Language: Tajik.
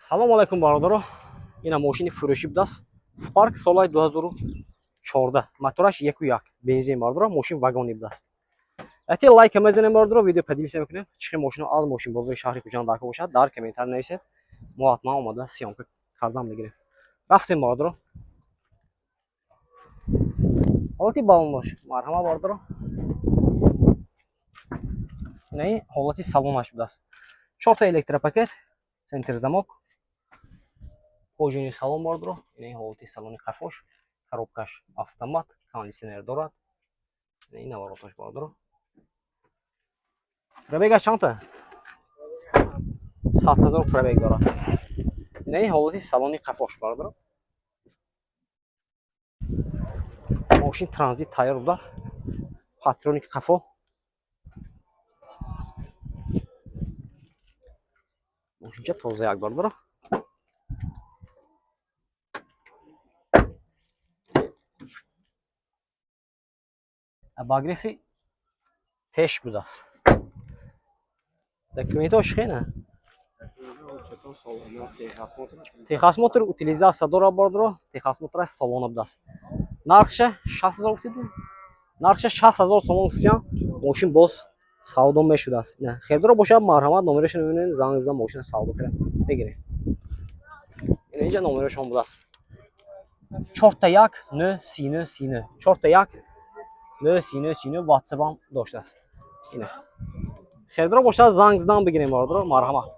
Салом алайкум бародаро. Ина мошини фурӯшӣ будааст. Spark солаи 2014. Мотораш 1.1 бензин бародаро. Мошин вагони будааст. Ати лайк мезанем бародаро, видео падилиса мекунем. Чихи мошино аз мошин бозори шаҳри Хуҷанд дака бошад, дар комментар нависед. Мо ҳатман омада сиёмка кардан мегирем. Рафтем бародаро. ҳолати балонош марҳама бародаро. Ина ҳолати салонаш будааст. 4 та электропакет, центр замок. Пожини салон бародаро. Ина ҳолати салони қафош, коробкаш автомат, кондитсионер дорад. Ина навороташ бародаро. Пробега чанта? 100,000 пробег дорад. Ина ҳолати салони қафош бародаро. Мошин транзит тайёр будааст. Патроник қафо. Мошинча тозаяк бародаро. Обогрефи пеш будааст. Документош хена? Техосмотр утилизация дорад бародаро. Техосмотр солона будааст. Нархша 60,000 уфтиду. Нархша 60,000 сомон уфтисан. Мошин боз савдо мешудааст. Не, хердоро бошад марҳамат номерошон мебинем, занг зам мошина савдо кардем. Бегирем. Ина инҷа номерошон будааст. 41 039 39 41 039 WhatsApp ам доштааст. Ина. Хердоро бошад занг зам бигирем бародаро, марҳамат.